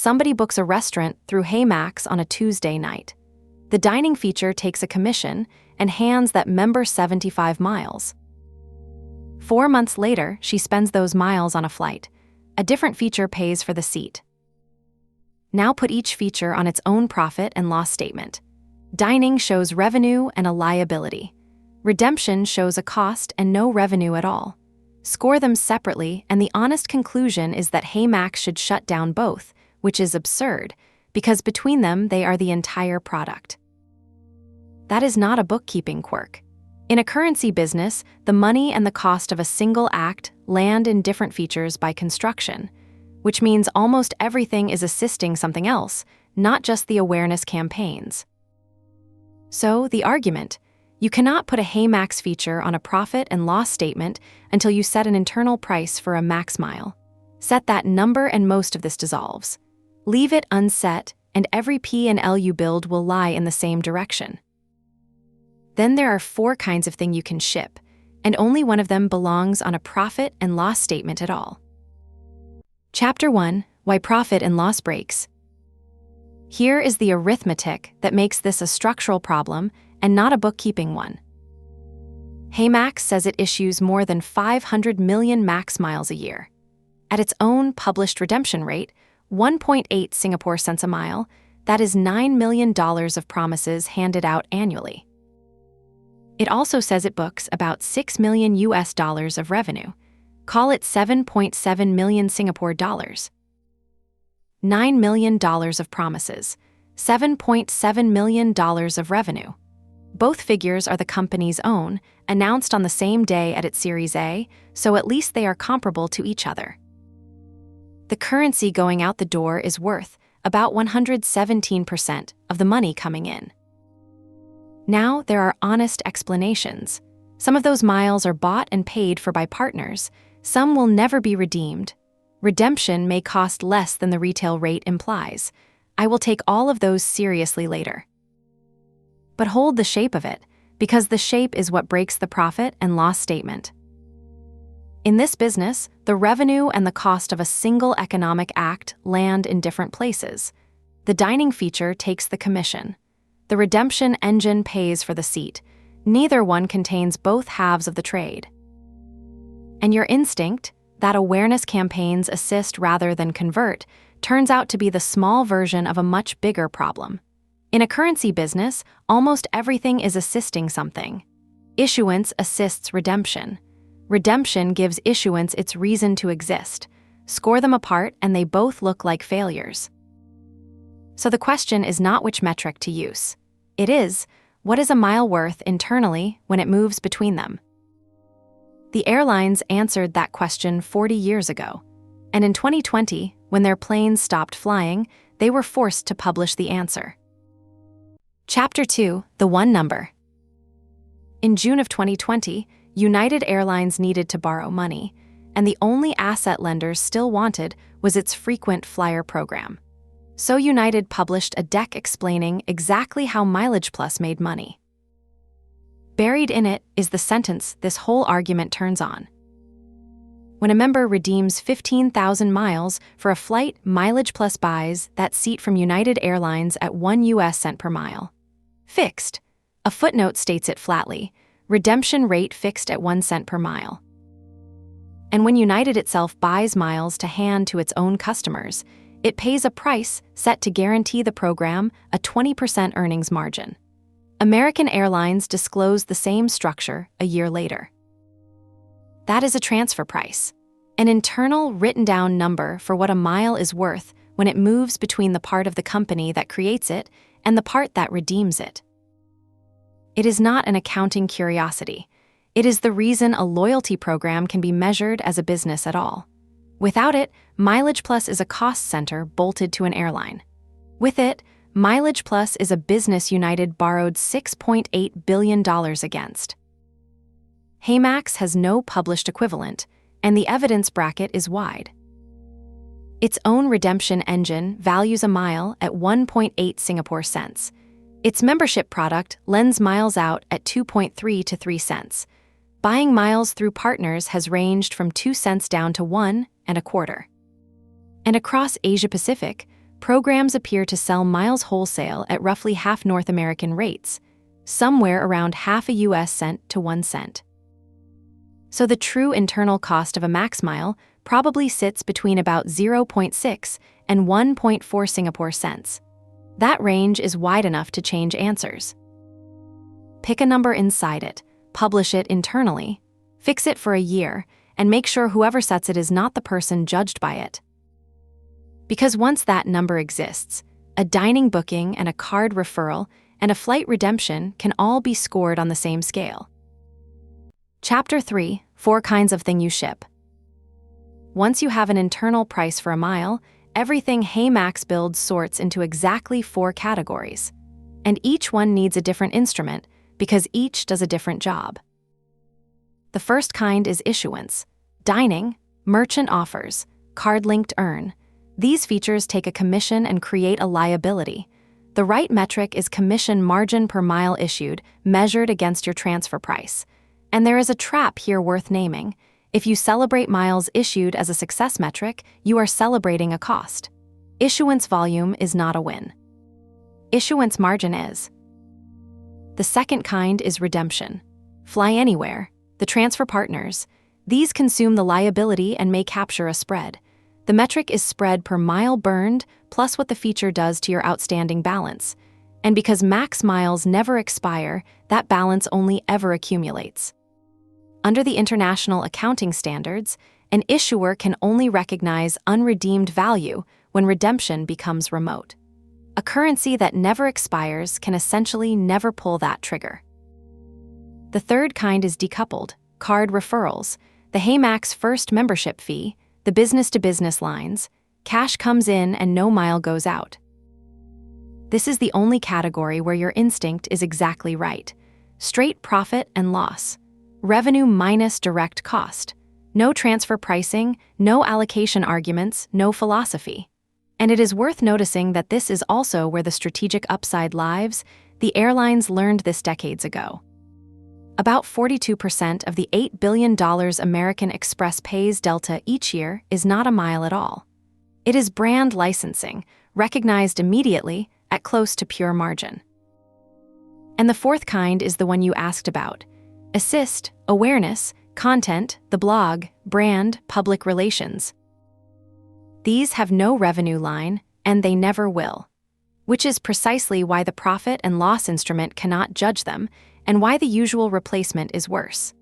somebody books a restaurant through HeyMax on a Tuesday night. The dining feature takes a commission and hands that member 75 miles. 4 months later, she spends those miles on a flight. A different feature pays for the seat. Now put each feature on its own profit and loss statement. Dining shows revenue and a liability. Redemption shows a cost and no revenue at all. Score them separately, and the honest conclusion is that HeyMax should shut down both, which is absurd, because between them they are the entire product. That is not a bookkeeping quirk. In a currency business, the money and the cost of a single act land in different features by construction, which means almost everything is assisting something else, not just the awareness campaigns. So, the argument: you cannot put a HeyMax feature on a profit and loss statement until you set an internal price for a max mile. Set that number and most of this dissolves. Leave it unset, and every P&L you build will lie in the same direction. Then there are 4 kinds of thing you can ship, and only one of them belongs on a profit and loss statement at all. Chapter 1: Why Profit and Loss Breaks. Here is the arithmetic that makes this a structural problem and not a bookkeeping one. HeyMax says it issues more than 500 million max miles a year. At its own published redemption rate, 1.8 Singapore cents a mile, that is $9 million of promises handed out annually. It also says it books about $6 million of revenue. Call it 7.7 million Singapore dollars. $9 million of promises, $7.7 million of revenue. Both figures are the company's own, announced on the same day at its Series A, so at least they are comparable to each other. The currency going out the door is worth about 117% of the money coming in. Now there are honest explanations. Some of those miles are bought and paid for by partners. Some will never be redeemed. Redemption may cost less than the retail rate implies. I will take all of those seriously later. But hold the shape of it, because the shape is what breaks the profit and loss statement. In this business, the revenue and the cost of a single economic act land in different places. The dining feature takes the commission. The redemption engine pays for the seat. Neither one contains both halves of the trade. And your instinct, that awareness campaigns assist rather than convert, turns out to be the small version of a much bigger problem. In a currency business, almost everything is assisting something. Issuance assists redemption. Redemption gives issuance its reason to exist. Score them apart and they both look like failures. So the question is not which metric to use. It is, what is a mile worth internally when it moves between them? The airlines answered that question 40 years ago. And in 2020, when their planes stopped flying, they were forced to publish the answer. Chapter 2: The One Number. In June of 2020, United Airlines needed to borrow money, and the only asset lenders still wanted was its frequent flyer program. So United published a deck explaining exactly how MileagePlus made money. Buried in it is the sentence this whole argument turns on. When a member redeems 15,000 miles for a flight, MileagePlus buys that seat from United Airlines at $0.01 per mile. Fixed. A footnote states it flatly, redemption rate fixed at 1 cent per mile. And when United itself buys miles to hand to its own customers, it pays a price set to guarantee the program a 20% earnings margin. American Airlines disclosed the same structure a year later. That is a transfer price, an internal written-down number for what a mile is worth when it moves between the part of the company that creates it and the part that redeems it. It is not an accounting curiosity. It is the reason a loyalty program can be measured as a business at all. Without it, MileagePlus is a cost center bolted to an airline. With it, MileagePlus is a business United borrowed $6.8 billion against. HeyMax has no published equivalent, and the evidence bracket is wide. Its own redemption engine values a mile at 1.8 Singapore cents. Its membership product lends miles out at 2.3 to 3 cents. Buying miles through partners has ranged from 2 cents down to 1.25. And across Asia-Pacific, programs appear to sell miles wholesale at roughly half North American rates, somewhere around half a US cent to 1 cent. So the true internal cost of a max mile probably sits between about 0.6 and 1.4 Singapore cents. That range is wide enough to change answers. Pick a number inside it, publish it internally, fix it for a year, and make sure whoever sets it is not the person judged by it. Because once that number exists, a dining booking and a card referral and a flight redemption can all be scored on the same scale. Chapter 3: 4 kinds of thing you ship. Once you have an internal price for a mile, everything HeyMax builds sorts into exactly 4 categories. And each one needs a different instrument because each does a different job. The first kind is issuance. Dining, merchant offers, card-linked earn. These features take a commission and create a liability. The right metric is commission margin per mile issued, measured against your transfer price. And there is a trap here worth naming. If you celebrate miles issued as a success metric, you are celebrating a cost. Issuance volume is not a win. Issuance margin is. The second kind is redemption. Fly Anywhere, the transfer partners. These consume the liability and may capture a spread. The metric is spread per mile burned plus what the feature does to your outstanding balance. And because max miles never expire, that balance only ever accumulates. Under the international accounting standards, an issuer can only recognize unredeemed value when redemption becomes remote. A currency that never expires can essentially never pull that trigger. The third kind is decoupled, card referrals, the HeyMax first membership fee, the business-to-business lines, cash comes in and no mile goes out. This is the only category where your instinct is exactly right. Straight profit and loss. Revenue minus direct cost. No transfer pricing, no allocation arguments, no philosophy. And it is worth noticing that this is also where the strategic upside lies. The airlines learned this decades ago. About 42% of the $8 billion American Express pays Delta each year is not a mile at all. It is brand licensing, recognized immediately at close to pure margin. And the fourth kind is the one you asked about. Assist, awareness, content, the blog, brand, public relations. These have no revenue line, and they never will. Which is precisely why the profit and loss instrument cannot judge them, and why the usual replacement is worse.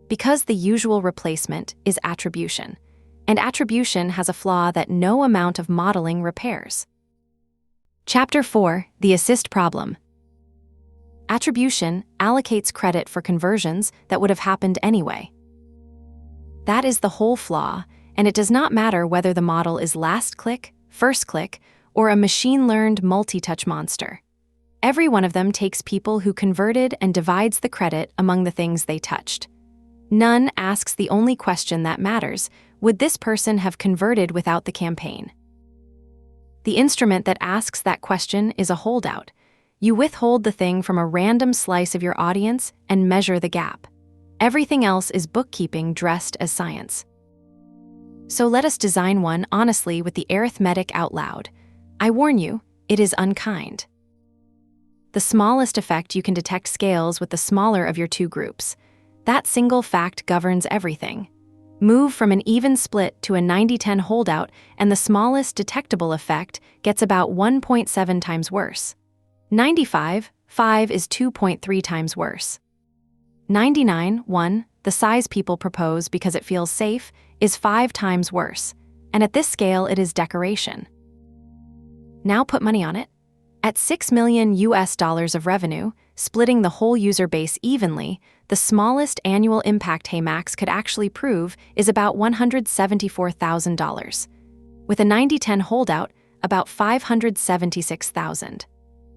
Because the usual replacement is attribution, and attribution has a flaw that no amount of modeling repairs. Chapter 4: The Assist Problem. Attribution allocates credit for conversions that would have happened anyway. That is the whole flaw, and it does not matter whether the model is last click, first click, or a machine-learned multi-touch monster. Every one of them takes people who converted and divides the credit among the things they touched. None asks the only question that matters: would this person have converted without the campaign? The instrument that asks that question is a holdout. You withhold the thing from a random slice of your audience and measure the gap. Everything else is bookkeeping dressed as science. So let us design one honestly with the arithmetic out loud. I warn you, it is unkind. The smallest effect you can detect scales with the smaller of your two groups. That single fact governs everything. Move from an even split to a 90-10 holdout, and the smallest detectable effect gets about 1.7 times worse. 95.5 is 2.3 times worse. 99.1, the size people propose because it feels safe, is 5 times worse. And at this scale, it is decoration. Now put money on it. At $6 million of revenue, splitting the whole user base evenly, the smallest annual impact HeyMax could actually prove is about $174,000. With a 90-10 holdout, about $576,000.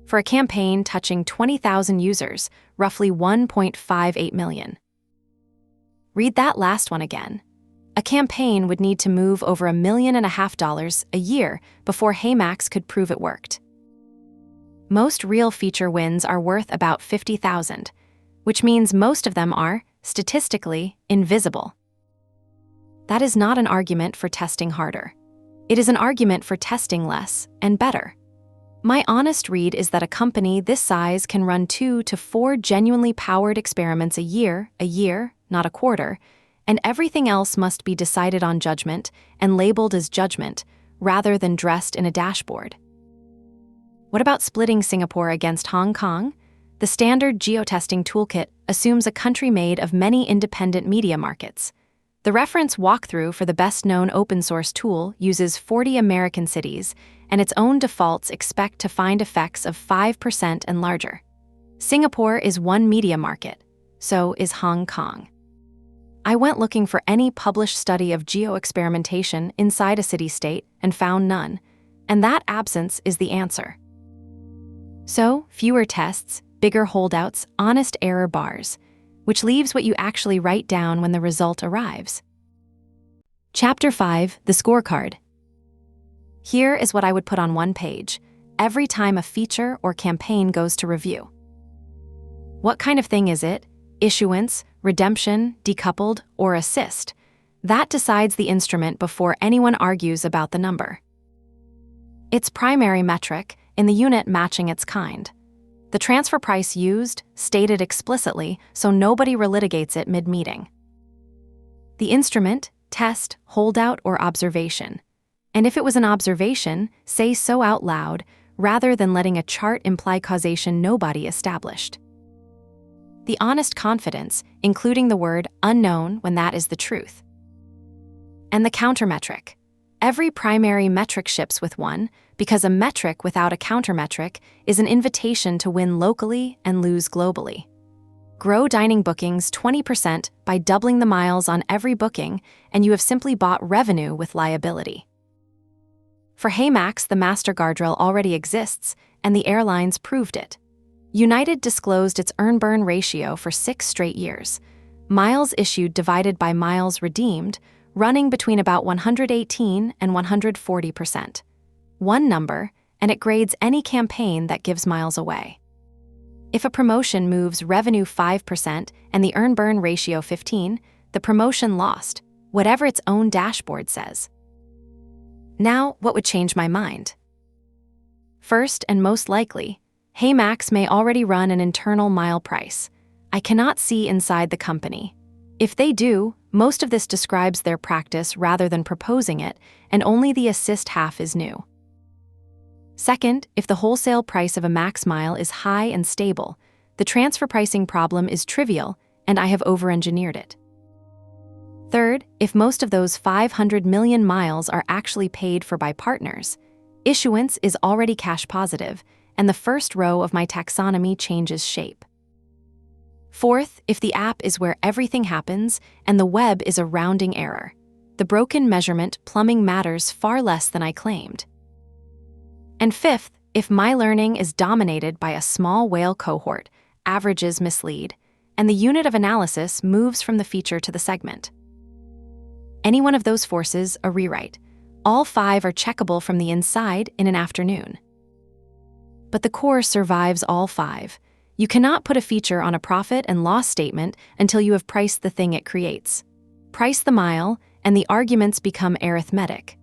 For a campaign touching 20,000 users, roughly $1.58 million. Read that last one again. A campaign would need to move over $1.5 million a year before HeyMax could prove it worked. Most real feature wins are worth about $50,000, which means most of them are, statistically, invisible. That is not an argument for testing harder. It is an argument for testing less and better. My honest read is that a company this size can run 2 to 4 genuinely powered experiments a year, not a quarter, and everything else must be decided on judgment and labeled as judgment, rather than dressed in a dashboard. What about splitting Singapore against Hong Kong? The standard geotesting toolkit assumes a country made of many independent media markets. The reference walkthrough for the best-known open-source tool uses 40 American cities, and its own defaults expect to find effects of 5% and larger. Singapore is one media market, so is Hong Kong. I went looking for any published study of geo-experimentation inside a city-state and found none, and that absence is the answer. So, fewer tests, bigger holdouts, honest error bars, which leaves what you actually write down when the result arrives. Chapter 5, the Scorecard. Here is what I would put on one page, every time a feature or campaign goes to review. What kind of thing is it? Issuance, redemption, decoupled, or assist? That decides the instrument before anyone argues about the number. Its primary metric, in the unit matching its kind. The transfer price used, stated explicitly, so nobody relitigates it mid-meeting. The instrument, test, holdout, or observation. And if it was an observation, say so out loud, rather than letting a chart imply causation nobody established. The honest confidence, including the word unknown when that is the truth. And the countermetric. Every primary metric ships with one, because a metric without a countermetric is an invitation to win locally and lose globally. Grow dining bookings 20% by doubling the miles on every booking, and you have simply bought revenue with liability. For HeyMax, the master guardrail already exists, and the airlines proved it. United disclosed its earn-burn ratio for 6 straight years. Miles issued divided by miles redeemed, running between about 118 and 140%. One number, and it grades any campaign that gives miles away. If a promotion moves revenue 5% and the earn-burn ratio 15, the promotion lost, whatever its own dashboard says. Now, what would change my mind? First, and most likely, HeyMax may already run an internal mile price. I cannot see inside the company. If they do, most of this describes their practice rather than proposing it, and only the assist half is new. Second, if the wholesale price of a max mile is high and stable, the transfer pricing problem is trivial, and I have over-engineered it. Third, if most of those 500 million miles are actually paid for by partners, issuance is already cash positive, and the first row of my taxonomy changes shape. Fourth, if the app is where everything happens and the web is a rounding error, the broken measurement plumbing matters far less than I claimed. And fifth, if my learning is dominated by a small whale cohort, averages mislead, and the unit of analysis moves from the feature to the segment. Any one of those forces, a rewrite. All 5 are checkable from the inside in an afternoon. But the core survives all 5. You cannot put a feature on a profit and loss statement until you have priced the thing it creates. Price the mile, and the arguments become arithmetic.